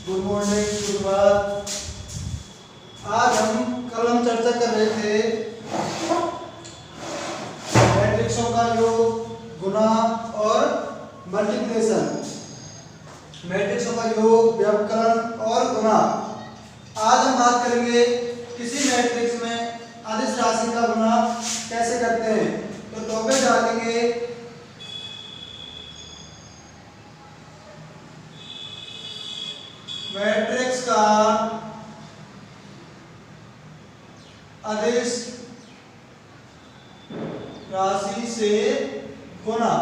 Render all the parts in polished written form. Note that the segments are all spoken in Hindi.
गुड मॉर्निंग, सुप्रभात। आज कल हम चर्चा कर रहे थे मैट्रिक्सों का योग, गुणा और मल्टीप्लिकेशन। मैट्रिक्सों का योग, व्यवकलन और गुणा। आज हम बात करेंगे किसी मैट्रिक्स में अदिश राशि का गुणा कैसे करते हैं। तो टॉपिक डालेंगे मैट्रिक्स का अदिश राशि से गुणा।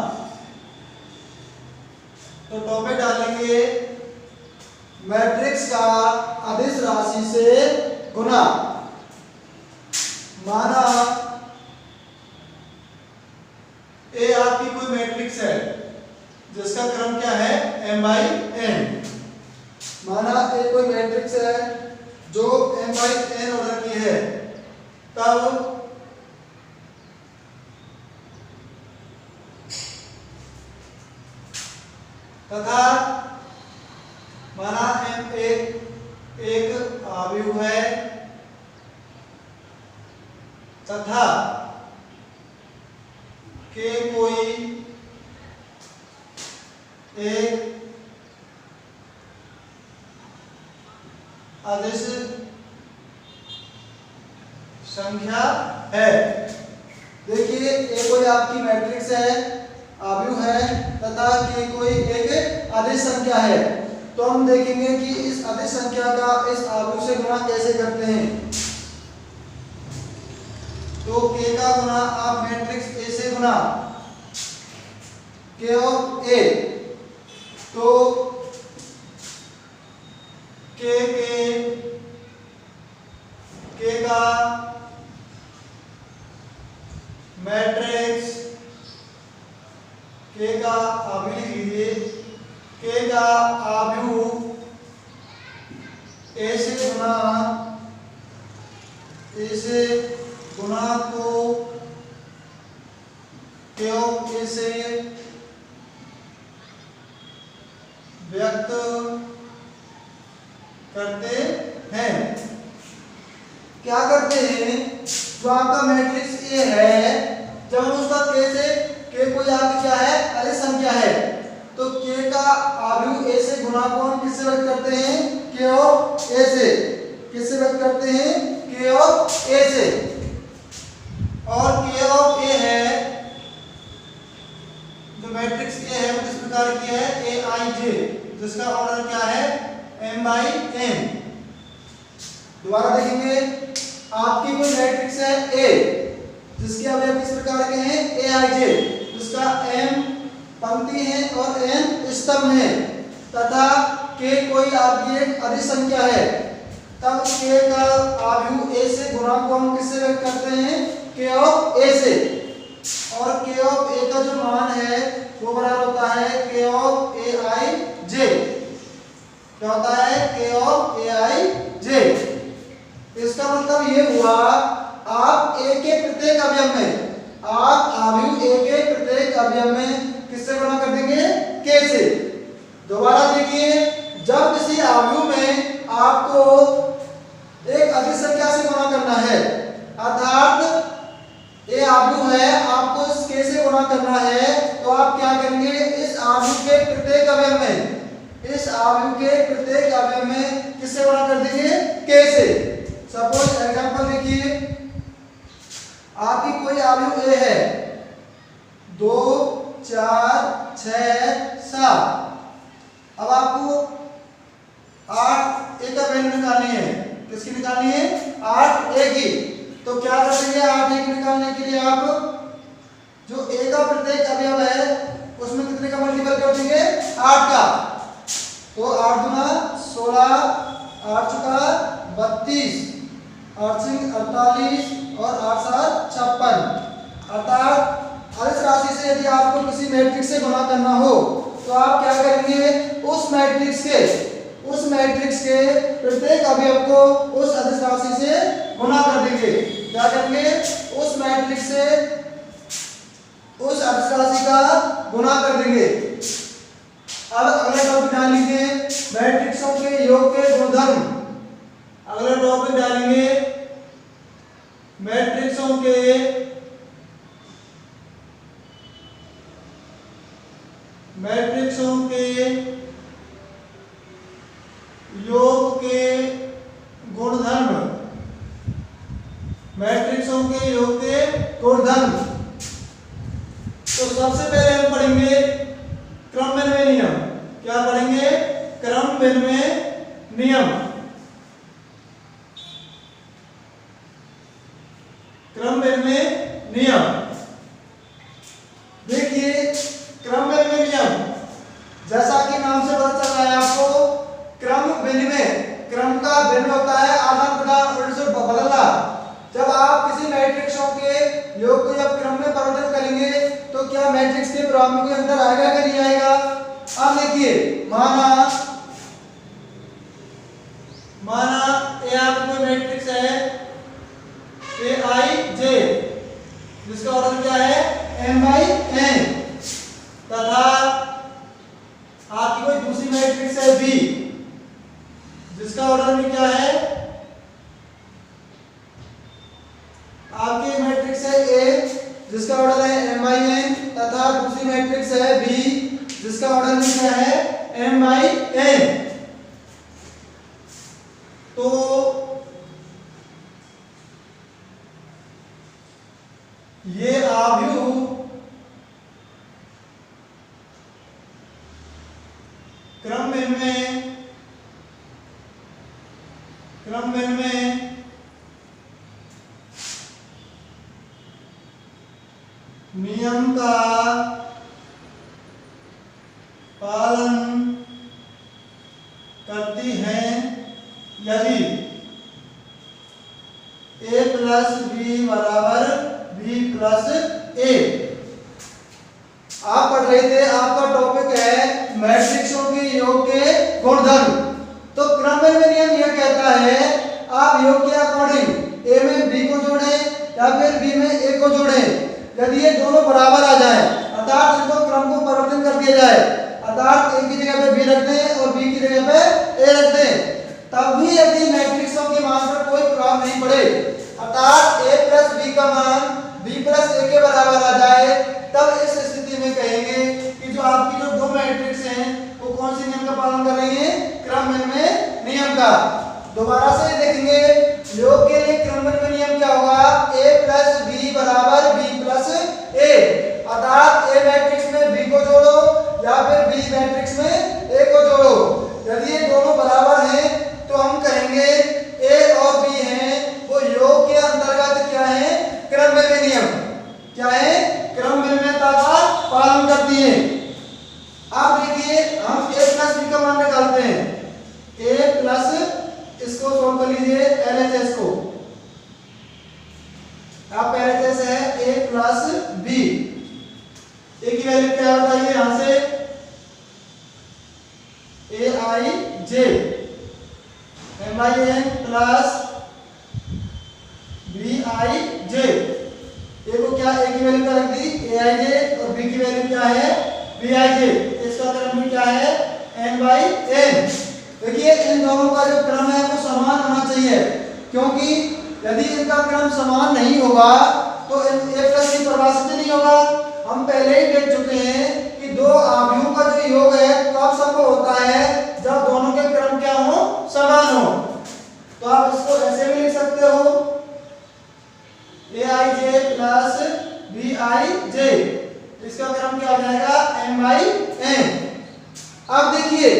तो टॉपिक डालेंगे मैट्रिक्स का अदिश राशि से गुणा। माना ए आपकी कोई मैट्रिक्स है जिसका क्रम क्या है, m/n। माना ए कोई मैट्रिक्स है जो m/n ऑर्डर की है, तब तथा माना m एक आव्यूह है तथा k कोई एक अदिश संख्या है। देखिए ए कोई आपकी मैट्रिक्स है, आव्यूह है तथा k कोई एक अदिश संख्या है। तो हम देखेंगे कि इस अदिश संख्या का इस आव्यूह से गुणा कैसे करते हैं। तो k का गुणा आप मैट्रिक्स A से गुणा k ऑफ A। तो k का मैट्रिक्स, k का आव्यूह लिख लीजिए, k का आव्यूह A से गुणा को k ऑफ A से व्यक्त करते हैं। क्या करते हैं, जो आपका मैट्रिक्स A है, जब हम उसका k कोई आपकी क्या है, अदिश संख्या है, तो k का आव्यूह A से गुणा को हम किससे व्यक्त करते हैं, k ऑफ A से। किससे व्यक्त करते हैं, k ऑफ A से। और k ऑफ A है, जो मैट्रिक्स A है वो किस प्रकार की है, aij, जिसका ऑर्डर क्या है, m/n। दोबारा देखेंगे, आपकी कोई मैट्रिक्स है A जिसके अवयव किस प्रकार के हैं, aij, जिसका m पंक्ति है और n स्तंभ है तथा k कोई आपकी एक अदिश संख्या है, तब k का आव्यूह A से गुणा को हम किससे व्यक्त करते हैं, k ऑफ A से। और k ऑफ A का जो मान है वो बराबर होता है k ऑफ aij। क्या होता है, k ऑफ aij। इसका मतलब ये हुआ, आप A के प्रत्येक अवयव में, आप आव्यूह A के प्रत्येक अवयव में किससे गुणा कर देंगे, k से। दोबारा देखिए, जब किसी आव्यूह में आपको एक अदिश संख्या से गुणा करना है, अर्थात A आव्यूह है, आपको इस k से गुणा करना है, तो आप क्या करेंगे, इस आव्यूह के प्रत्येक अवयव में किससे गुणा कर देंगे, k से। सपोज एग्जांपल देखिए, आपकी कोई आव्यूह A है 2, 4, 6, 7। अब आपको 8 A का वैल्यू निकालनी है। किसकी निकालनी है, 8 A की। तो क्या करेंगे, 8 A की निकालने के लिए आप जो A का प्रत्येक अवयव है उसमें कितने का मल्टीपल कर देंगे, 8 का। तो 8 गुना 16, 8 चौका 32, 8 सिंह 48 और 8 7 56। अर्थात अदिश राशि से यदि आपको किसी मैट्रिक्स से गुणा करना हो तो आप क्या करेंगे, उस मैट्रिक्स के प्रत्येक अवयव को उस अदिश राशि से गुणा कर देंगे। क्या करेंगे, उस मैट्रिक्स से उस अदिश राशि का गुणा कर देंगे। अब अगला टॉपिक ध्यान लीजिए, मैट्रिक्सों के योग के गुणधर्म। अगला टॉपिक डालेंगे मैट्रिक्सों के योग के गुणधर्म। मैट्रिक्सों के योग के गुणधर्म। तो सबसे पहले हम पढ़ेंगे क्रम विनिमय नियम। क्या पढ़ेंगे? क्रम विनिमय नियम। क्रम विनिमय नियम। देखिए क्रम विनिमय नियम, जैसा कि नाम से पता चल रहा है आपको, क्रम विनिमय, क्रम का भिन्न होता है, आदान प्रदान, उल्टे से बदलना। जब आप किसी मैट्रिक्सों के योग को जब क्रम में परिवर्तन करेंगे तो क्या मैट्रिक्स के प्रभाव में कोई अंतर आएगा कि नहीं आएगा? अब देखिए माना ये आपको मैट्रिक्स है ए आई जे, जिसका ऑर्डर क्या है? m by n, तथा आपकी कोई दूसरी मैट्रिक्स है B, जिसका ऑर्डर भी क्या है? आपकी मैट्रिक्स है A, जिसका ऑर्डर है m by n, तथा दूसरी मैट्रिक्स है B, जिसका ऑर्डर भी क्या है? m by n। तो ये आव्यूह क्रम विनिमय नियम का पालन करती हैं यदि a प्लस b बराबर b प्लस a। आप पढ़ रहे थे, आपका टॉपिक है मैट्रिक्सों के योग के गुणधर्म। तो क्रम विनिमय नियम यह कहता है आप योग के अकॉर्डिंग a में b को जोड़ें या फिर b में a को जोड़ें। यदि ये दोनों बराबर आ जाए, अर्थात इनको क्रम को परिवर्तन कर दिया जाए, अर्थात a की जगह पे b रख दें और b की जगह पे a रख दें, तब भी यदि मैट्रिक्सों के मान पर कोई प्रभाव नहीं पड़े, अर्थात a प्लस b का मान b प्लस a के बराबर आ जाए, तब इस स्थिति में कहेंगे कि जो आपकी जो दो मैट्रिक्स हैं वो कौन से नियम का पालन कर रही हैं? क्रम विनिमय नियम का। दोबारा से देखेंगे, योग के लिए क्रम विनिमय नियम क्या होगा? a प्लस b बराबर b प्लस a, अर्थात a मैट्रिक्स में b को जोड़ो या फिर b मैट्रिक्स में a को जोड़ो। यदि ये दोनों बराबर हैं तो हम कहेंगे a और b हैं वो योग के अंतर्गत क्या है? क्रम विनिमय नियम। क्या है? क्रम विनिमयता का पालन करती है। अब देखिए हम a प्लस b का मान निकालते हैं। a प्लस, इसको सॉल्व कर लीजिए LHS को। आप LHS है a प्लस b, a की वैल्यू क्या बताइए? यहां से aij m by n plus bij। a को क्या? a की वैल्यू क्या रख दी? aij, और b की वैल्यू क्या है? bij। इसका क्रम भी क्या है? n by n। देखिए इन दोनों का जो क्रम है वो समान होना चाहिए, क्योंकि यदि इनका क्रम समान नहीं होगा तो a प्लस b परिभाषित नहीं होगा। हम पहले ही देख चुके हैं कि दो आव्यूहों का जो योग है तब संभव होता है जब दोनों के क्रम क्या हो? समान हो। तो आप इसको ऐसे भी लिख सकते हो aij प्लस bij, इसका क्रम क्या हो जाएगा? m by n। अब देखिए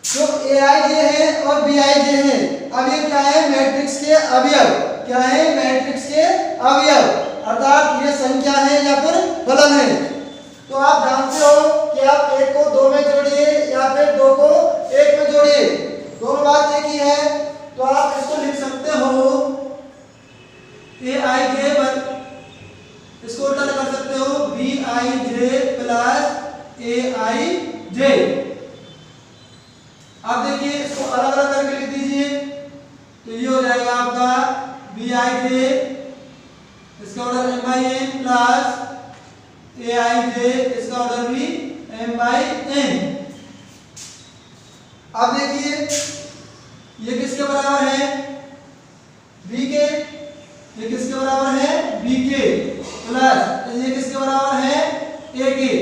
जो aij है और bij है, अब ये क्या है? मैट्रिक्स के अवयव। क्या है? मैट्रिक्स के अवयव, अर्थात ये संख्या है या फिर फलन है। तो आप जानते हो कि आप एक को दो में जोड़िए या फिर दो को एक में जोड़िए, दोनों बात एक ही है। तो आप इसको लिख सकते हो aij पर, इसको उल्टा कर सकते हो bij प्लस aij। अब देखिए इसको अलग अलग करके लिख दीजिए, तो ये हो जाएगा आपका bij, इसका order m by n plus aij, इसका ऑर्डर भी m by n। अब देखिए ये किसके बराबर है, बी के, ये किसके बराबर है, बी के, प्लस ये किसके बराबर है, ए के।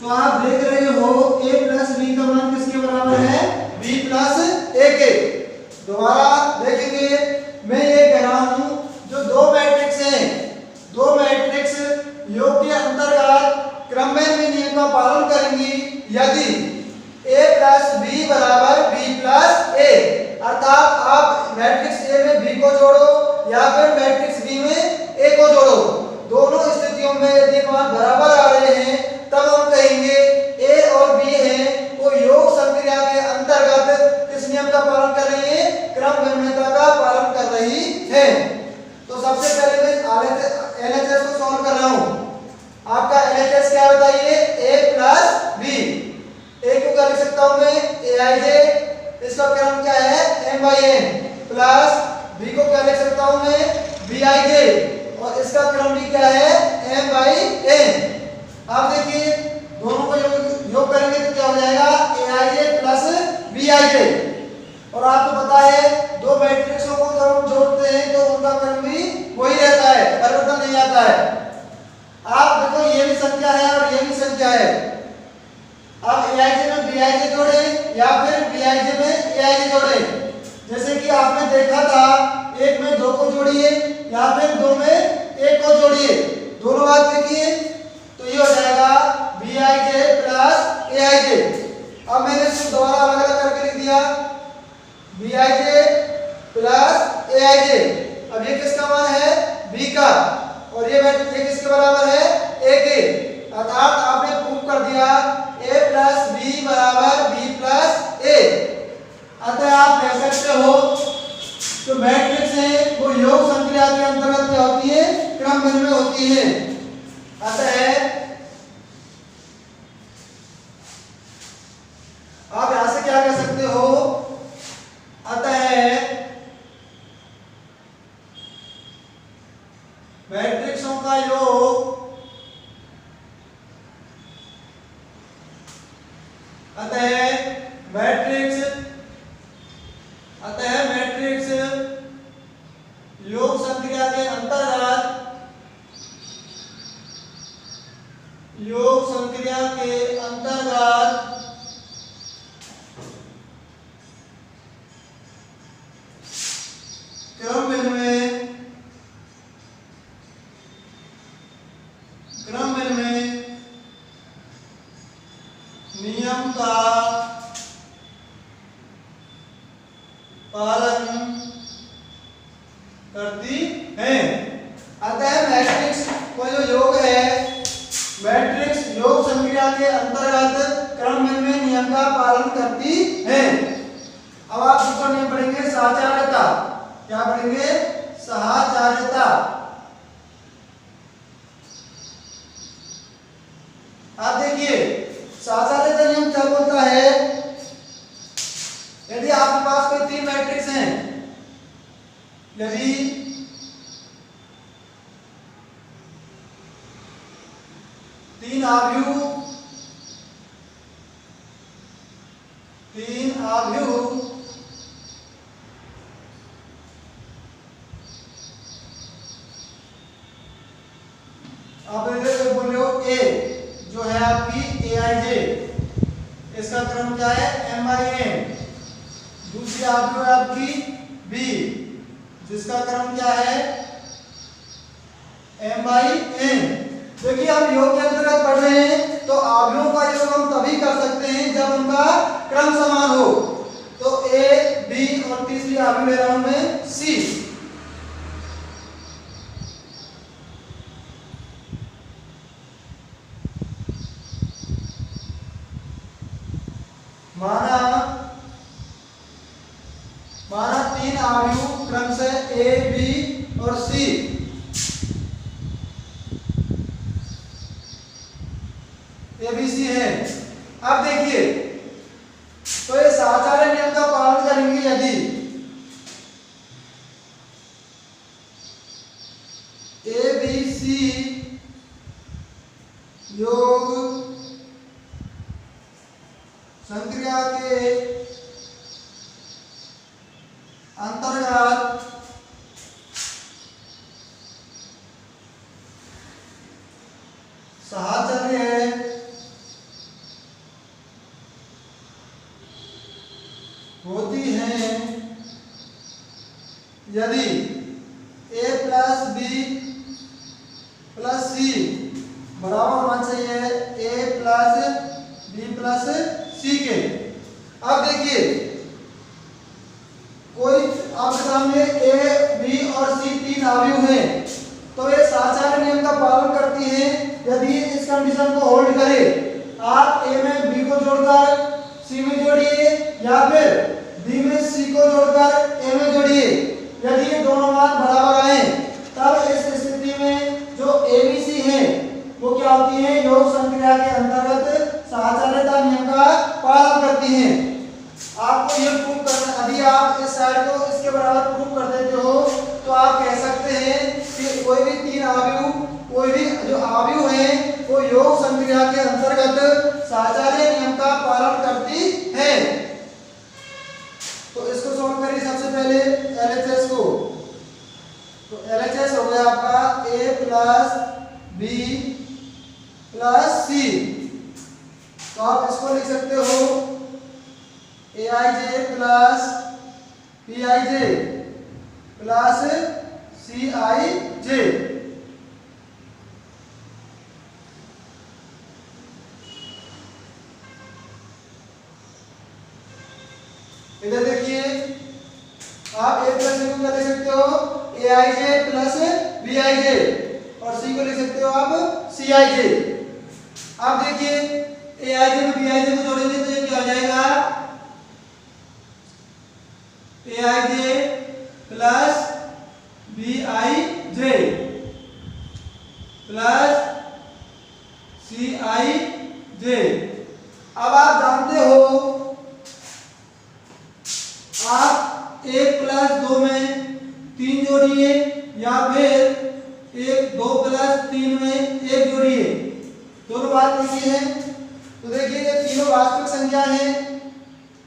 तो आप देख रहे हो a प्लस बी का मान किसके बराबर है, b प्लस a के। दोबारा देखेंगे, मैं ये कह रहा हूं जो दो मैट्रिक्स हैं, दो मैट्रिक्स योग के अंतर्गत क्रमबद्ध नियम का पालन करेंगी यदि a प्लस बी बराबर b प्लस a, अर्थात आप मैट्रिक्स a में b को जोड़ो या फिर मैट्रिक्स b में a को जोड़ो, दोनों स्थितियों में यदि मान बराबर आ रहे हैं तब हम कहेंगे a और b हैं वो योग संक्रिया के अंतर्गत किस नियम का पालन कर रही है, क्रम भिन्नता का पालन कर रही है। तो सबसे पहले मैं LHS को सॉल्व कर रहा हूं। आपका LHS क्या बताइए, a प्लस b, a को क्या लिख सकता हूं मैं, aij, इसका क्रम क्या है, m/n, प्लस b को क्या लिख सकता हूं मैं, bij, और इसका क्रम भी क्या है, m/n। आप देखिए दोनों को योग करेंगे तो क्या हो जाएगा, aij प्लस bij। और आपको पता है दो मैट्रिक्सों को जब हम जोड़ते हैं तो उनका क्रम भी वही रहता है, परिवर्तन नहीं आता है। आप देखो ये भी संख्या है और ये भी संख्या है, आप aij में bij जोड़े या फिर bij में aij जोड़े। जैसे कि आपने देखा था एक में दो को जोड़िए या फिर दो में एक को जोड़िए, दोनों बात देखिए तो ये हो जाएगा bij प्लस aij। अब मैंने इसको दोबारा अलग अलग करके लिख दिया, bij प्लस aij। अब ये किसका मान है, b का, और ये किसके बराबर है, a के, अर्थात आपने प्रूव कर दिया a प्लस b बराबर b प्लस a। अतः आप कह सकते हो जो मैट्रिक्स है वो योग संक्रिया के अंतर्गत क्या होती है, क्रम भिन्न में होती है। अतः आप यहां से क्या कह सकते हो, अतः मैट्रिक्सों का योग, अतः मैट्रिक्स योग संक्रिया के अंतर्गत, योग संक्रिया के अंतर्गत क्रम भिन्न में नियम का पालन करती है। अतः मैट्रिक्स को जो योग है, मैट्रिक्स योग संक्रिया के अंतर्गत क्रम भिन्न में नियम का पालन करती है। अब आप दूसरा नियम पढ़ेंगे, साचार्यता। क्या पढ़ेंगे, साचार्यता। आप देखिए साचार्यता नियम क्या बोलता है, यदि आपके पास कोई तीन मैट्रिक्स हैं, यदि तीन आव्यूह आप बोल रहे हो a जो है आपकी aij, इसका क्रम क्या है, m/n। दूसरी आव्यूह है आपकी b जिसका क्रम क्या है, m/n। देखिए हम योग के अंतर्गत पढ़ रहे हैं तो आव्यूहों का योग हम तभी कर सकते हैं जब उनका क्रम समान हो। तो a b और तीसरी आव्यूह ले रहा हूं मैं c। माना तीन आव्यूह क्रम से a b और c। ABC है। अब देखिए तो ये साचार्य नियम का पालन करेंगे यदि ABC योग संक्रिया के होती हैं यदि a प्लस बी प्लस सी बराबर होना चाहिए a प्लस बी प्लस सी के। अब देखिए कोई आपके सामने a b और c तीन अवयव हैं तो ये साचार्य नियम का पालन करती हैं यदि इस कंडीशन को होल्ड करे। आप a में b को जोड़कर c में जोड़िए या फिर b में c को जोड़कर a में जोड़िए। यदि ये दोनों मान बराबर आए तब इस स्थिति में जो abc है वो क्या होती है, योग संक्रिया के अंतर्गत साचार्यता नियम का पालन करती हैं। आपको ये प्रूव करना, यदि आप इस साइड को इसके बराबर प्रूव कर देते हो तो आप कह सकते हैं कि कोई भी तीन अवयव, कोई भी जो अवयव है वो योग संक्रिया के अंतर्गत साचार्य नियम का पालन करती है। तो इसको सॉल्व करिए सबसे पहले LHS को। तो LHS हो गया आपका a प्लस बी प्लस सी। तो आप इसको लिख सकते हो aij plus bij plus cij। इधर देखिए आप a प्लस b को क्या लिख सकते हो, aij प्लस bij और c को लिख सकते हो आप cij। अब देखिए aij में bij को जोड़ेंगे तो ये क्या हो जाएगा, aij plus bij plus cij। अब आप जानते हो आप 1 प्लस 2 में 3 जोड़िए या फिर 2 प्लस 3 में 1 जोड़िए, दोनों बात लिखी है। तो देखिए ये तीनों वास्तविक संख्या है,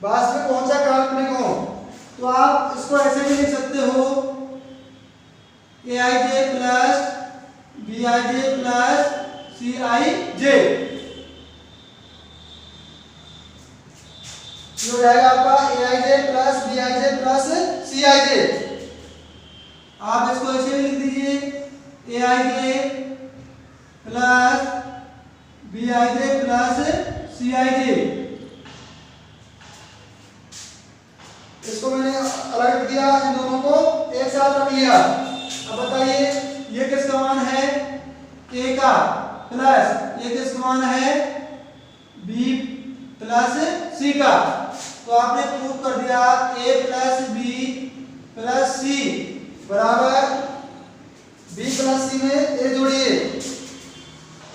वास्तविक हो चाहे काल्पनिक हो, तो आप इसको ऐसे भी लिख सकते हो aij plus bij plus cij। ये हो जाएगा आपका aij plus bij plus cij। आप इसको ऐसे भी लिख दीजिए aij plus bij plus cij। इसको मैंने अलग रख दिया, इन दोनों को एक साथ रख लिया। अब बताइए ये किसका मान है, a का, प्लस ये किसका मान है, b प्लस c का। तो आपने प्रूव कर दिया a plus b plus c बराबर b प्लस c में a जोड़िए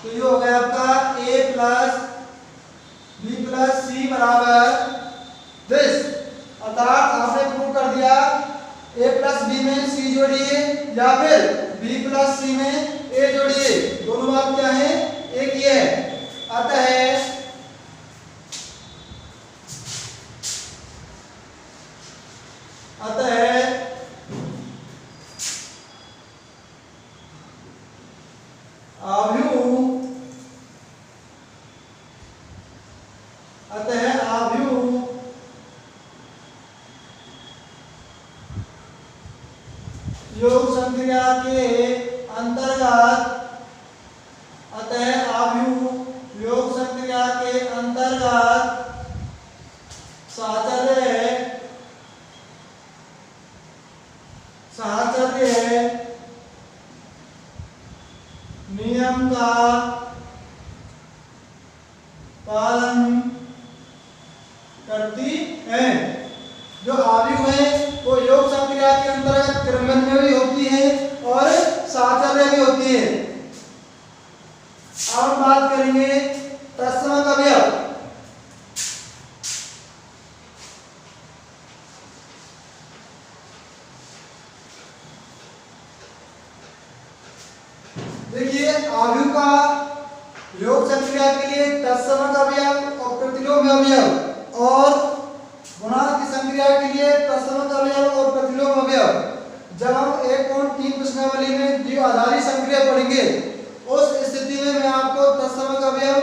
तो ये हो गया आपका a plus b plus c बराबर दिस। अर्थात आपने प्रूव कर दिया a प्लस b में c जोड़िए या फिर b प्लस c में a जोड़िए, दोनों बात क्या है, एक ही है। अतः योग संक्रिया के अंतर्गत, अतः आव्यूह योग संक्रिया के अंतर्गत साहचर्य नियम का पालन करती है। जो आव्यूह है वो योग संक्रिया के अंतर्गत क्रमबद्ध में भी होती है और साहचर्य भी होती है। अब हम बात करेंगे तत्समक अवयव। देखिए आव्यूह का योग संक्रिया के लिए तत्समक अवयव और प्रतिलोम अवयव और गुणांक की संक्रिया के लिए तत्समक अवयव और प्रतिलोम अवयव। जब हम 1.3 प्रश्नावली में द्विआधारी संक्रिया पढ़ेंगे उस स्थिति में मैं आपको तत्समक अवयव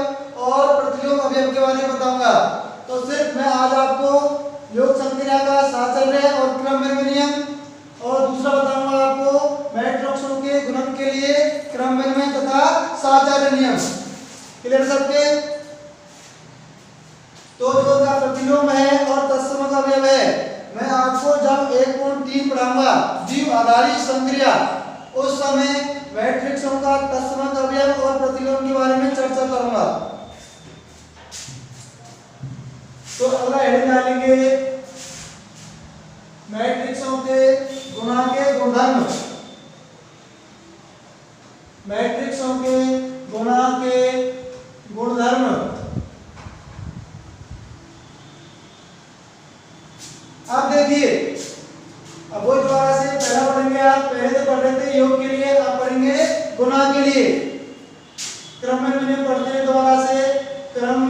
और प्रतिलोम अवयव के बारे में बताऊंगा। तो सिर्फ मैं आज आपको योग संक्रिया 1.3 पढ़ाऊंगा जीव आधारित संक्रिया, उस समय मैट्रिक्सों का तत्समक अवयव और प्रतिलोम के बारे में चर्चा करूंगा। तो अगला हेडिंग डालेंगे मैट्रिक्सों के गुणा के गुणधर्म, मैट्रिक्सों के गुणा के गुणधर्म। अब देखिए, अब वो दोबारा से पहला पढ़ेंगे, आप पहले तो पढ़ रहे थे योग के लिए, आप पढ़ेंगे गुणा के लिए। क्रम में मैंने पढ़ते हैं दोबारा से, क्रम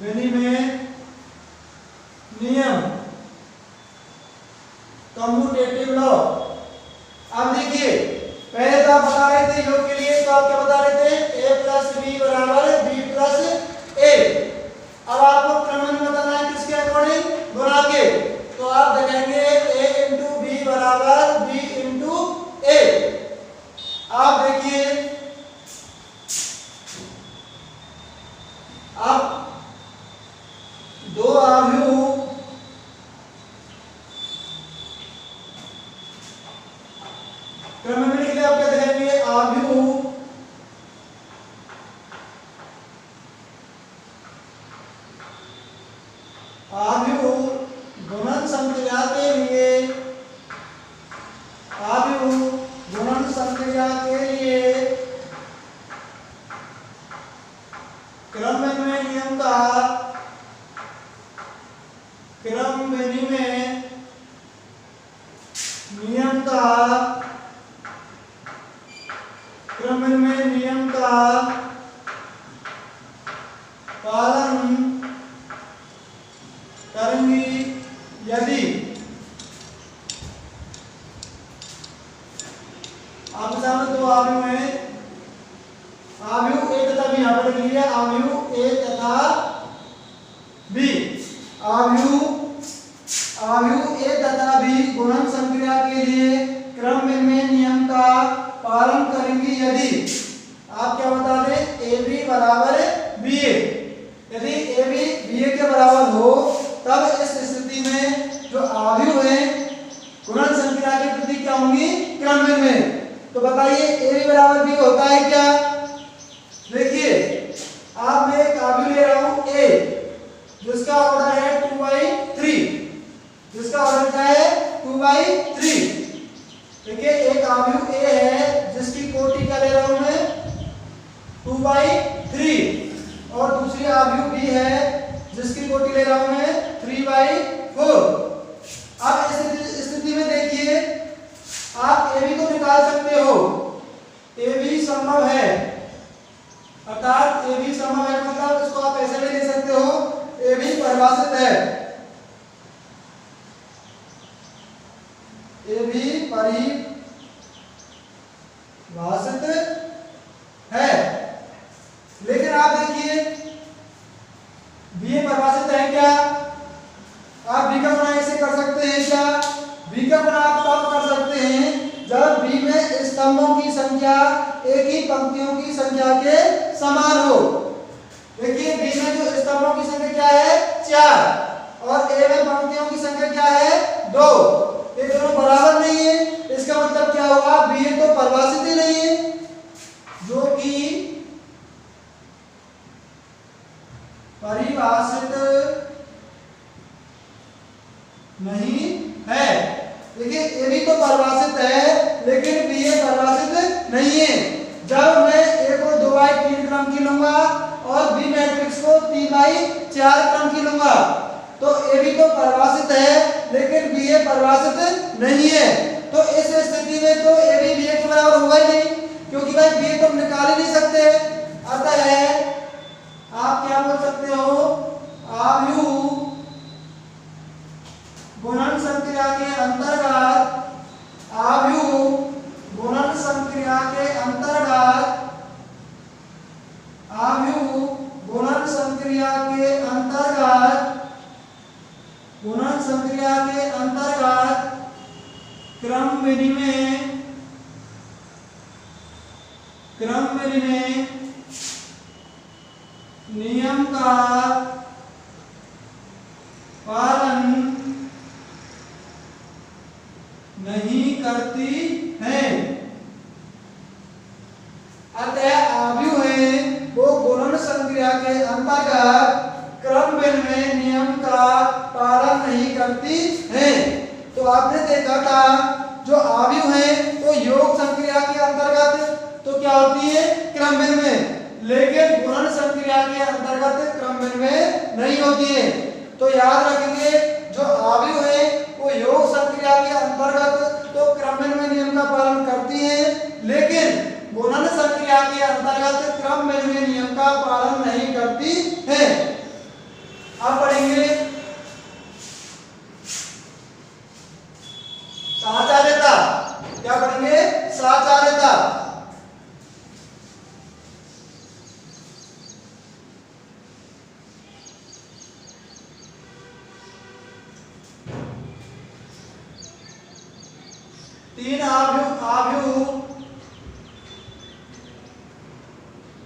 विनिमय नियम, कम्यूटेटिव लॉ। अब देखिए, पहले तो आप बता रहे थे योग के लिए, तो आप क्या बता रहे थे, a प्लस बी बराबर बी प्लस ए। अब आपको क्रम में बताना है किसके अकॉर्डिंग, गुणा के, तो आप देखेंगे a इंटू बी बराबर बी इंटू ए। आप देखिए, आप दो आव्यूह क्रम में लिख लिया, आप क्या देखेंगे, आव्यूह आव्यूह गुणन संक्रिया के लिए, आव्यूह गुणन संक्रिया के लिए क्रम विनिमय नियम का, क्रम विनिमय नियम का, क्रम विनिमय नियम का पालन करेंगी यदि, आप सामने दो आव्यूह हैं, आव्यूह ए तथा बी, यहां पर लिख लिया आव्यूह ए तथा बी, आव्यूह ए तथा बी गुणन संक्रिया के लिए क्रम विनिमय नियम का पालन करेंगी यदि, आप क्या बता दें, ए बी बराबर बी ए। यदि ए बी बी ए के बराबर हो, तब इस स्थिति में जो आव्यूह है गुणन संक्रिया की प्रति क्या होंगी, क्रम विनिमय। तो बताइए ए बी बराबर बी होता है क्या, देखिए आप मैं एक आव्यूह ले रहा हूं ए, जिसका ऑर्डर है 2/3, जिसका ऑर्डर क्या है 2/3। देखिए एक आव्यूह ए है जिसकी कोटि क्या ले रहा हूं मैं 2/3, और दूसरी आव्यूह बी है जिसकी कोटि ले रहा हूं मैं 3/4। अब इस स्थिति में देखिए, आप ए बी को निकाल सकते हो, ए बी संभव है, अर्थात ए बी संभव है मतलब इसको आप ऐसे भी ले सकते हो, ए बी परिभाषित है, ए बी परिभाषित है। लेकिन आप देखिए बी ए परिभाषित है क्या, आप बी का गुणा ऐसे कर सकते हैं क्या, बी का गुणा आप तब कर सकते हैं जब बी में स्तंभों की संख्या एक ही पंक्तियों की संख्या के समान हो। देखिए बी में जो स्तंभों की संख्या क्या है 4, और ए में पंक्तियों की संख्या क्या है 2, ये दोनों बराबर नहीं है। इसका मतलब क्या हुआ, बी ए तो परिभाषित ही नहीं है, जो कि परिभाषित नहीं है। देखिए ए बी तो परिभाषित है लेकिन बी ए परिभाषित नहीं है। जब मैं ए को 2/3 क्रम की लूंगा और बी मैट्रिक्स को 3/4 क्रम की लूंगा, तो ए बी तो परिभाषित है लेकिन बी ए परिभाषित नहीं है। तो इस स्थिति में तो ए बी बी ए के बराबर होगा ही नहीं, क्योंकि भाई बी ए तो निकाल ही नहीं सकते। अतः आप क्या बोल सकते हो, आव्यूह गुणन संक्रिया के अंतर्गत, आव्यूह गुणन संक्रिया के अंतर्गत, आव्यूह गुणन संक्रिया के अंतर्गत, गुणन संक्रिया के अंतर्गत क्रम विनिमय नियम का पालन नहीं करती हैं। अतः आव्यूह है वो गुणन संक्रिया के अंतर्गत क्रम विनिमय नियम का पालन नहीं करती है। तो आपने देखा था जो आव्यूह है वो योग संक्रिया के अंतर्गत तो क्या होती है, क्रम विनिमय, लेकिन गुणन संक्रिया के अंतर्गत क्रम विनिमय नहीं होती है। तो याद रखेंगे जो आव्यूह है वो योग संक्रिया के अंतर्गत तो क्रम विनिमय नियम का पालन करती है, लेकिन गुणन संक्रिया के अंतर्गत क्रम विनिमय नियम का पालन नहीं करती है। अब पढ़ेंगे साचार्यता। क्या पढ़ेंगे, साचार्यता। तीन आव्यूह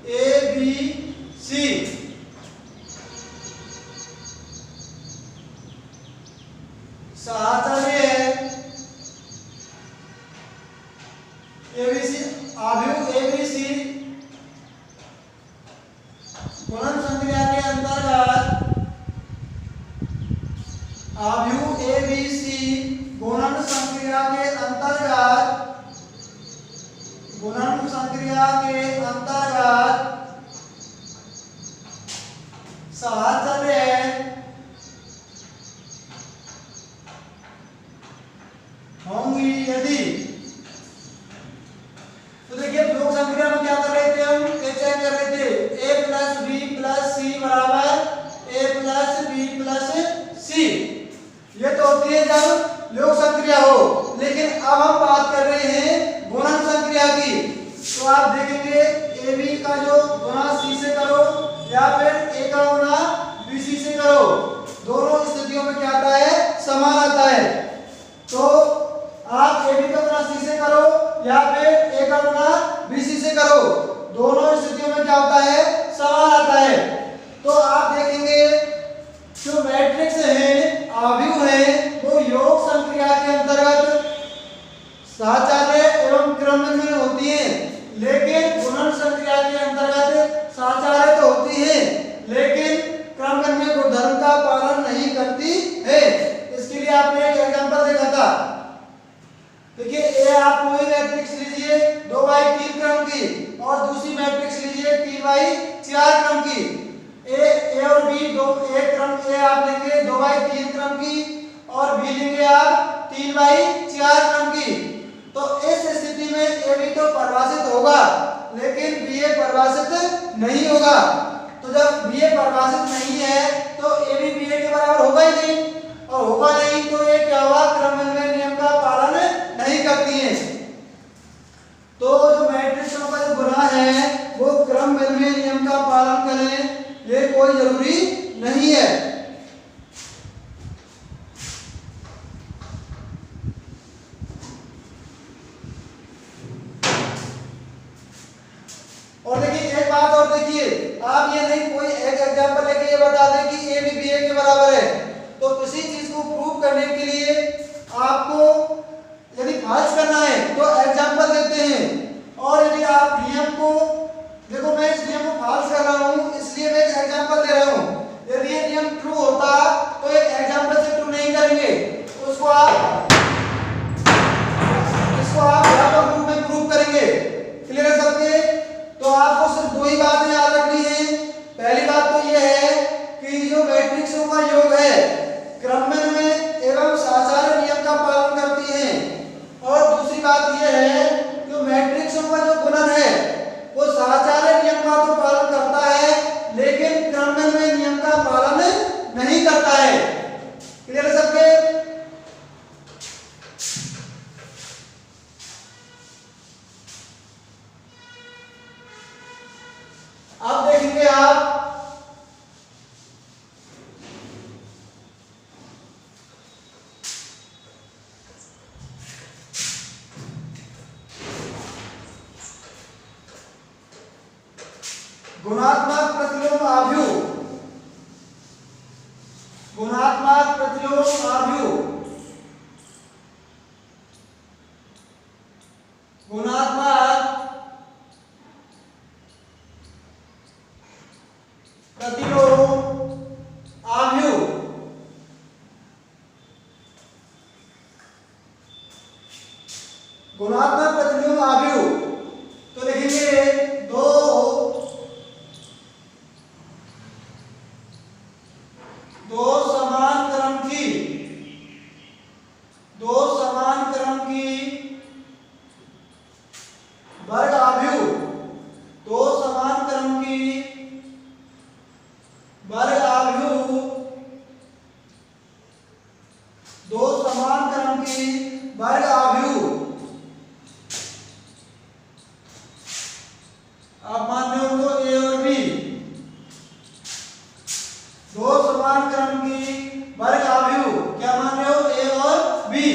ए बी सी साचार्य है। एबीसी आव्यूह एबीसी गुणन संक्रिया के अंतर्गत आव्यूह एबीसी गुणन संक्रिया के अंतर्गत साचार्य होंगी यदि। तो देखिए योग संक्रिया में क्या कर रहे थे, हम चेक कर रहे थे a प्लस बी प्लस सी बराबर a प्लस बी प्लस सी। ये तो होती है जब योग संक्रिया हो, लेकिन अब हम बात कर रहे हैं गुणन संक्रिया की। तो आप देखेंगे ए बी का जो गुणा सी से करो या फिर ए का गुणा बी सी से करो, दोनों स्थितियों में क्या आता है, समान आता है। तो आप ए बी का गुणा सी से करो या फिर ए का गुणा बी सी से करो, दोनों स्थितियों में क्या होता है, समान आता है। तो आप देखेंगे जो मैट्रिक्स है आव्यूह है वो योग संक्रिया के अंतर्गत साचार्य एवं क्रम विनिमय होती है, लेकिन गुणन संक्रिया के अंतर्गत साचार्य तो होती है लेकिन क्रम विनिमय गुणधर्म का पालन नहीं करती है। इसके लिए आपने एक एग्जांपल देखा था। देखिए ए आप कोई मैट्रिक्स लीजिए 2/3 क्रम की और दूसरी मैट्रिक्स लीजिए 3/4 क्रम की। ए और बी दो एक क्रम ए आप लेंगे 2/3 क्रम की और बी लेंगे आप 3/4 क्रम की। तो इस स्थिति में ए बी तो परिभाषित होगा लेकिन बी ए परिभाषित नहीं होगा। तो जब बी ए परिभाषित नहीं है तो ए बी बी ए के बराबर होगा ही नहीं, और होगा नहीं तो ये क्या हुआ, क्रम विनिमय नियम का पालन नहीं करती है। तो जो मैट्रिक्सों का जो गुणा है वो क्रम विनिमय नियम का पालन करें ये कोई जरूरी नहीं है। और देखिए एक बात और देखिए, आप ये नहीं कोई एक एग्जांपल लेके ये बता दें कि ए बी बी ए के बराबर है। तो किसी चीज को प्रूव करने के लिए आपको यदि फाल्स करना है तो एग्जांपल देते हैं, और यदि आप नियम को देखो, मैं इस नियम को फाल्स कर रहा हूं इसलिए मैं एक एग्जांपल दे रहा हूं। यदि ये नियम ट्रू होता तो एक एग्जांपल से ट्रू नहीं करेंगे, उसको आप यहां पर प्रूफ में प्रूव करेंगे। क्लियर है सबके? तो आपको सिर्फ दो ही बातें याद रखनी है। पहली बात तो यह है कि जो मैट्रिक्सों का योग है क्रम विनिमय एवं साचार्य नियम का पालन करती है, और दूसरी बात यह है जो मैट्रिक्सों का जो गुणन है वो साचार्य नियम का तो पालन करता है लेकिन क्रम विनिमय नियम का पालन नहीं करता है। क्लियर है सबके? अब देखेंगे आप गुणात्मक प्रतिलोम आव्यूह। गुणात्मक प्रतिलोम आव्यूह गुणात्मक प्रतिलोम आव्यूह, तो लिखेंगे दो समान क्रम की वर्ग आव्यूह, दो समान क्रम की वर्ग आव्यूह, दो समान क्रम की वर्ग आव्यूह। आप मान रहे हो तो ए और बी, दो समान क्रम की वर्ग आव्यूह, क्या मान रहे हो, ए और बी,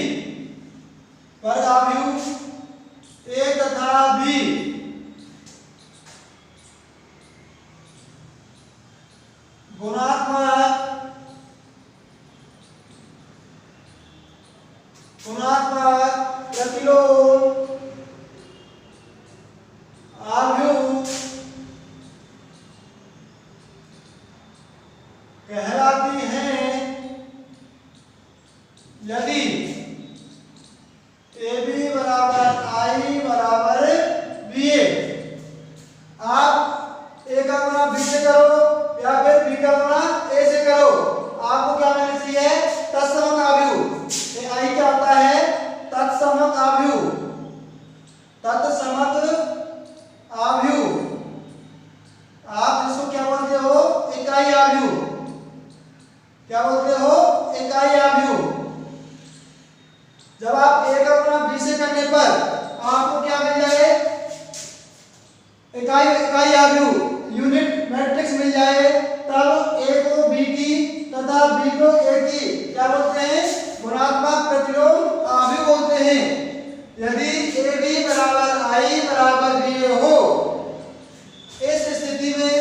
वर्ग आव्यूह ए तथा बी, गुणात्मक प्रतिलोम आव्यूह कहलाती हैं यदि ए बी बराबर आई बराबर बी ए। आप ए का गुणा बी से करो या फिर बी का गुणा ए से करो, आपको क्या मिलना चाहिए, तत्समक आव्यूह। ए आई क्या होता है, तत्समक आव्यूह, तत्समक आव्यूह। आप इसको क्या बोलते हो, इकाई आव्यूह, क्या बोलते हो, इकाई आव्यूह। जब आप ए का गुणा बी से करने पर आपको क्या मिल जाए, इकाई आव्यूह, यूनिट मैट्रिक्स मिल जाए, तब ए को बी की तथा बी को ए की क्या बोलते हैं, गुणात्मक प्रतिलोम आव्यूह बोलते हैं। यदि ए बी बराबर आई बराबर बी ए हो, इस स्थिति में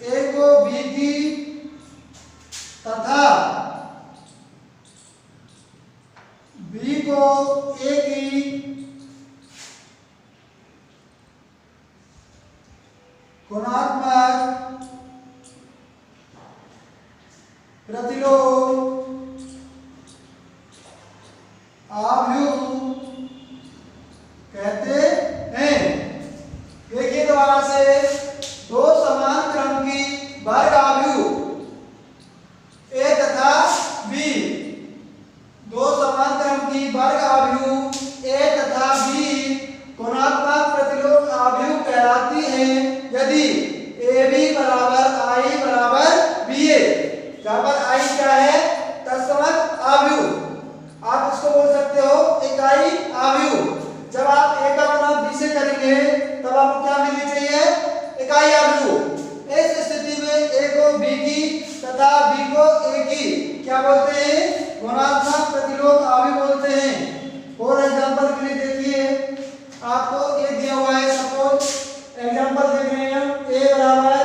ए को बी की तथा बी को ए की गुणात्मक प्रतिलोम आव्यूह कहते हैं। देखिए दोबारा से, दो समान क्रम की वर्ग आव्यूह ए तथा बी, दो समान क्रम की वर्ग आव्यूह ए तथा बी गुणात्मक प्रतिलोम आव्यूह कहलाती हैं यदि ए बी बराबर आई बराबर बी ए। जहां पर आई क्या है, तत्समक आव्यूह, आप इसको बोल सकते हो इकाई आव्यूह। जब आप ए का गुणा बी से करेंगे तब आपको क्या मिलनी चाहिए, इकाई आव्यूह। इस स्थिति में ए को बी की तथा बी को ए की क्या बोलते हैं, गुणात्मक प्रतिलोम आव्यूह बोलते हैं। और एग्जांपल के लिए देखिए, आपको ये दिया हुआ है, सपोज एग्जांपल देख रहे हैं हम, ए बराबर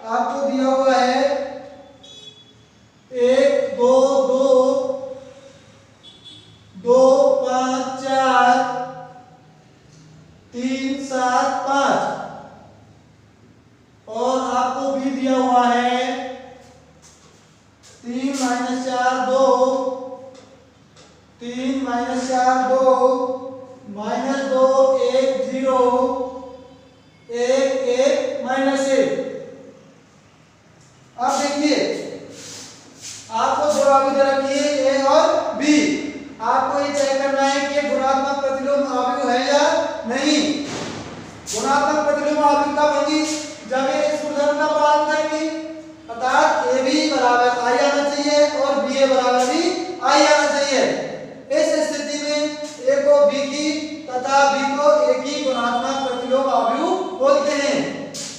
आपको दिया हुआ है 1 2 2 2 5 4 3 7 5, और आपको भी दिया हुआ है 3 - 4 2, 3 - 4 2, -2 1 0 1 1 -1। अब देखिए, आपको दो आव्यूह दे रखी है ए और बी, आपको ये चेक करना है कि गुणात्मक प्रतिलोम आव्यूह है या नहीं। गुणात्मक प्रतिलोम आव्यूह कब होगी, जब ये इस गुणधर्म का पालन करेंगी, अर्थात ए बी बराबर आई आना चाहिए और बी ए बराबर भी आई आना चाहिए। इस स्थिति में ए को बी की तथा बी को ए की गुणात्मक प्रतिलोम आव्यूह बोलते हैं।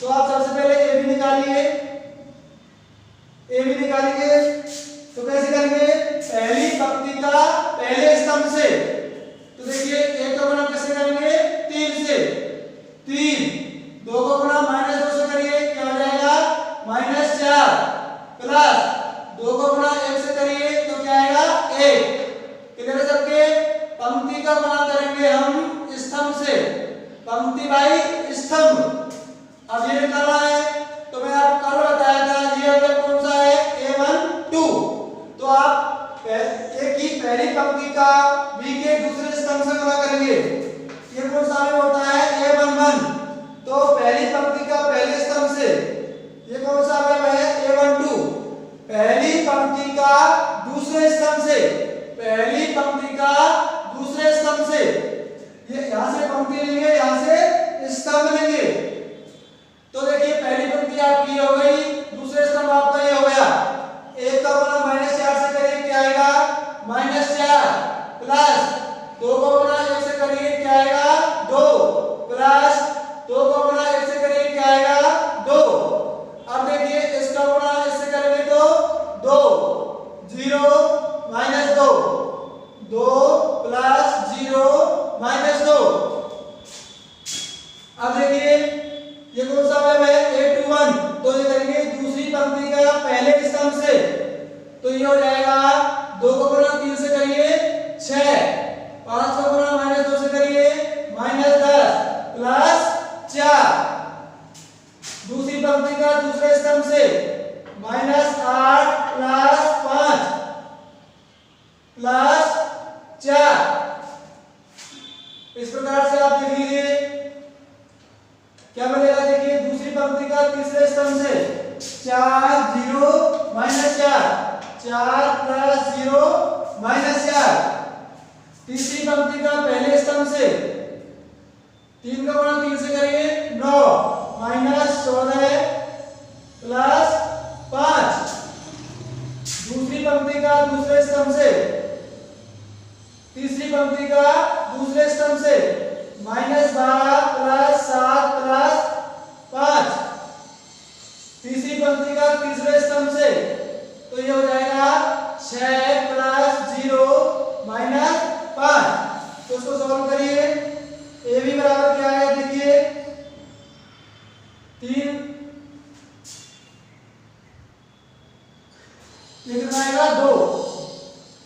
तो आप सबसे पहले ए बी निकालिए, ए बी निकालेंगे तो कैसे करेंगे, पहली पंक्ति का पहले स्तंभ से। तो देखिए ए का गुणा कैसे करेंगे, 3 से, 3 2 को गुणा -2 से करिए, क्या हो जाएगा, -4 प्लस 2 को गुणा 1 से करिए तो क्या आएगा, 1। किधर है सबके, पंक्ति का गुणा करेंगे हम स्तंभ से, पंक्ति बाई स्तंभ। अब ये निकालना है, तो मैं आपको कल बताया था, ये अवयव कौन सा है, A1 मिलेंगे? तो देखिए पहली पंक्ति आपकी हो गई, दूसरे स्तंभ आपका ये हो गया। एक का गुना -4 से करिए क्या आएगा? -4 प्लस 2 का गुना 1 से करिए क्या आएगा? 2 प्लस 2 का गुना 1 से करिए क्या आएगा? 2। अब देखिए इसका गुना इससे करेंगे तो 2 0 -2 2 प्लस 0 -2। अब देखिए ये कौन सा है? 821। तो ये करेंगे दूसरी पंक्ति का पहले स्तंभ से, तो ये हो जाएगा 2 का गुना 3 से करिए 6, 5 का गुना -2 से करिए -10 प्लस 4। दूसरी पंक्ति का दूसरे स्तंभ से -8 प्लस 5 प्लस 4। इस प्रकार से आप देख लीजिए क्या मिलेगा। देखिए दूसरी पंक्ति का तीसरे स्तंभ से 4 0 -4 4 प्लस 0 -4। तीसरी पंक्ति का पहले स्तंभ से 3 का गुणा 3 से करेंगे 9 -14 प्लस 5। दूसरी पंक्ति का दूसरे स्तंभ से तीसरी पंक्ति का दूसरे स्तंभ से -12 प्लस 7 प्लस 5। तीसरी पंक्ति का तीसरे स्तंभ से तो ये हो जाएगा 6 प्लस 0 -5। तो उसको सॉल्व करिए। ए भी बराबर क्या है? देखिए 3 ये कितना आएगा? 2।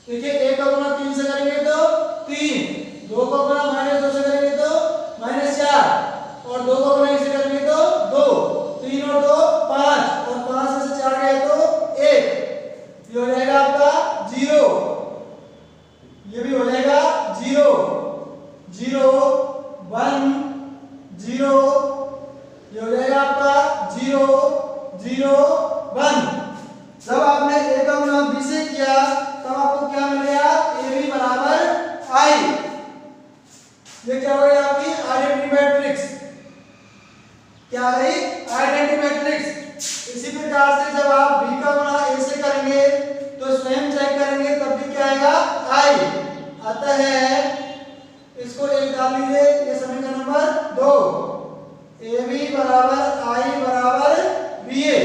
देखिए 1 का गुना 3 से करेंगे तो 3, 2 का गुना -2 से करेंगे तो -4 और 2 का गुना 1 से करेंगे तो 2। 3 और 2 5 और 5 में से 4 गए तो 1। ये हो जाएगा आपका 0। ये भी हो जाएगा 0 0 1 0। ये हो जाएगा आपका 0 0 1। जब आपने ए का गुना बी से किया तब आपको क्या मिल गया? ए बी बराबर आई। ये क्या हो गई आपकी आइडेंटिटी मैट्रिक्स? क्या है? Identity matrix. इसी प्रकार से जब आप बी का गुना ए से करेंगे तो स्वयं चेक करेंगे तब भी क्या आएगा? आई। अतः इसको एक डाल लीजिए, ये समीकरण नंबर 2। ए बी बराबर आई बराबर बी ए।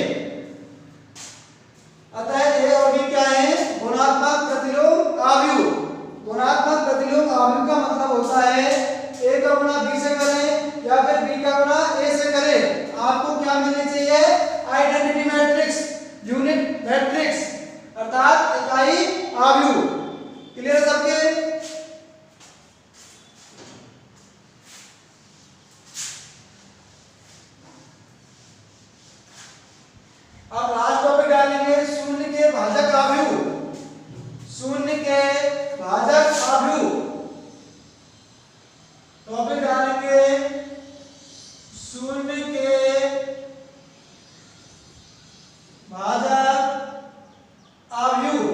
अतः ए और बी क्या है? गुणात्मक प्रतिलोम आव्यूह। गुणात्मक प्रतिलोम आव्यूह का मतलब होता है ए का गुना बी से करें या फिर बी का गुना ए से करें, आपको क्या मिलनी चाहिए? आइडेंटिटी मैट्रिक्स, यूनिट मैट्रिक्स अर्थात इकाई आव्यूह। क्लियर है सबके? अब लास्ट टॉपिक डालेंगे शून्य के भाजक आव्यूह। शून्य के भाजक आव्यूह टॉपिक डालेंगे शून्य के भाजक आव्यूह।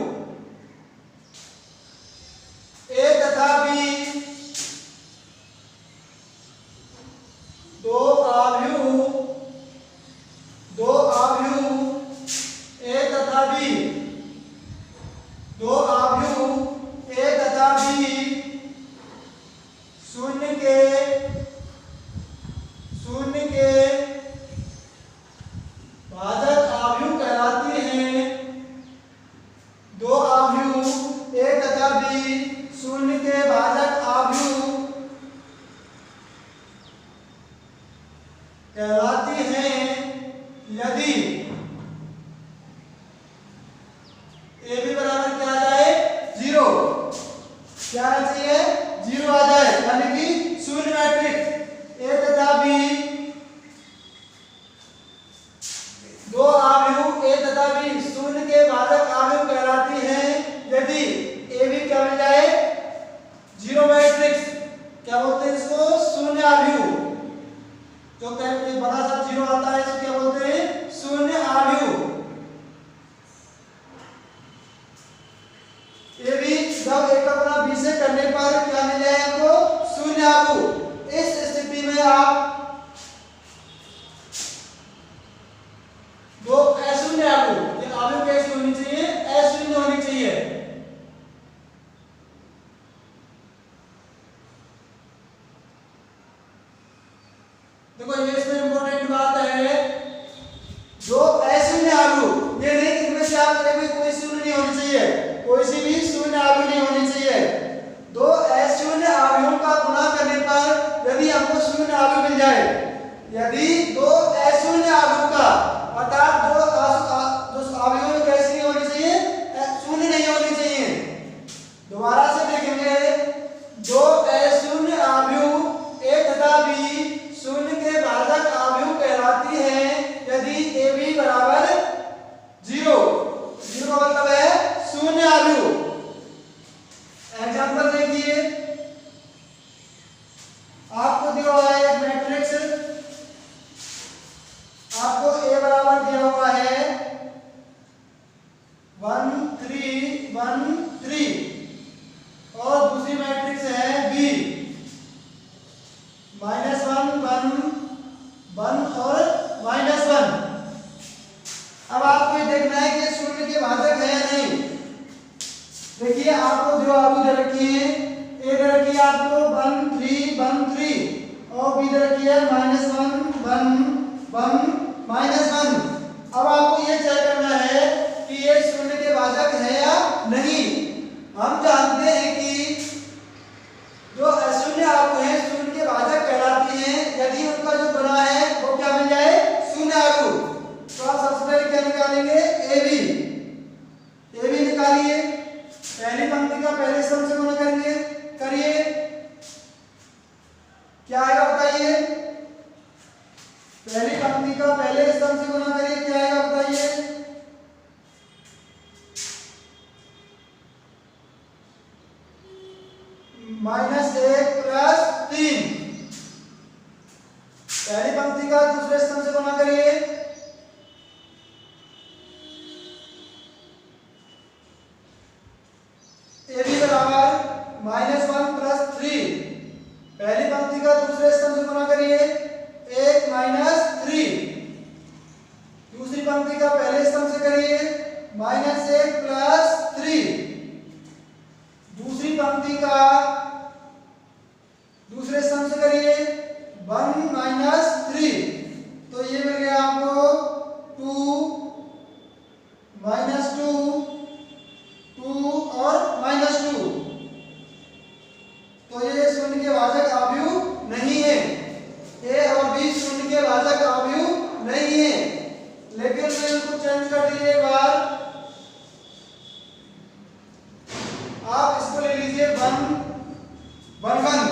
ए तथा बी दो आव्यूह ए तथा बी दो आव्यूह ए तथा बी शून्य के भाजक आव्यूह कहलाती हैं। दो आव्यूह ए तथा बी शून्य के भाजक आव्यूह कहलाती हैं यदि ए बी बराबर क्या आ जाए? 0। क्या आना चाहिए? 0 आ जाए, यानी कि शून्य मैट्रिक्स। ए तथा बी दो आव्यूह ए तथा बी शून्य के भाजक आव्यूह कहलाती हैं यदि ए बी क्या मिल जाए? 0 मैट्रिक्स। क्या बोलते हैं इसको? शून्य आव्यूह। जो एक बड़ा सा 0 आता है इसको क्या बोलते हैं? शून्य आव्यूह। ये भी जब एक का गुना बी से करने पर क्या मिल जाएगा आपको? शून्य आव्यूह। इस स्थिति में आप बराबर दिया हुआ है 1 3 1 3 और दूसरी मैट्रिक्स है बी -1 1 1 और -1। अब आपको ये देखना है कि शून्य के भाजक है या नहीं। देखिए आपको जो आपको दे रखी है, ए दे रखी है आपको 1 3 1 3 और बी दे रखी है -1 1 1 -1। अब आपको ये चेक करना है कि ये शून्य के भाजक है या नहीं। हम जानते हैं कि जो अशून्य आगु है शून्य के भाजक कहलाती हैं यदि उनका जो गुना है वो क्या मिल जाए, शून्य आगु। तो आप सबसे पहले क्या निकालेंगे, ए बी निकालिए। पहली पंक्ति का पहले स्तंभ से गुना करेंगे, करिए क्या आएगा बताइए। पहली पंक्ति का पहले स्तंभ से गुना करिए, क्या आएगा बताइए। -1 + 3। पहली पंक्ति का दूसरे स्तंभ से गुना करिए, ए बी बराबर -1 + 3। पहली पंक्ति का दूसरे स्तंभ से गुना करिए 1 - 3। दूसरी पंक्ति का पहले स्तंभ से करिए -1 + 3। दूसरी पंक्ति का दूसरे स्तंभ से करिए 1 - 3। तो ये मिल गया आपको 2 -2 2 और -2। तो ये शून्य के भाजक आव्यूह नहीं है, ए और बी शून्य के भाजक आव्यूह नहीं है। लेकिन मैं इनको चेंज कर दीजिए एक बार, आप इसको ले लीजिए 1 1 1।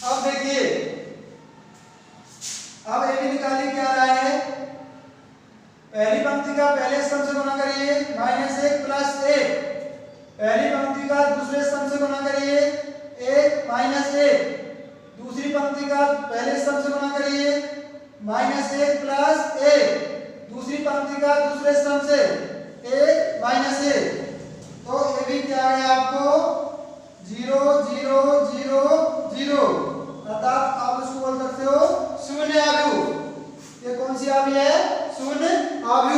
अब देखिए अब ए बी निकालिए, क्या आ रहा है। पहली पंक्ति का पहले स्तंभ से गुना करिए -1 + 1। पहली पंक्ति का दूसरे स्तंभ से गुना करिए 1 - 1। दूसरी पंक्ति का पहले स्तंभ से गुना करिए -1 + 1। दूसरी पंक्ति का दूसरे स्तंभ से 1 - 1। तो ये भी क्या है आपको 0 0 0 0, अर्थात आप इसको बोल सकते हो शून्य आव्यूह। ये कौन सी आव्यूह है, शून्य आव्यूह।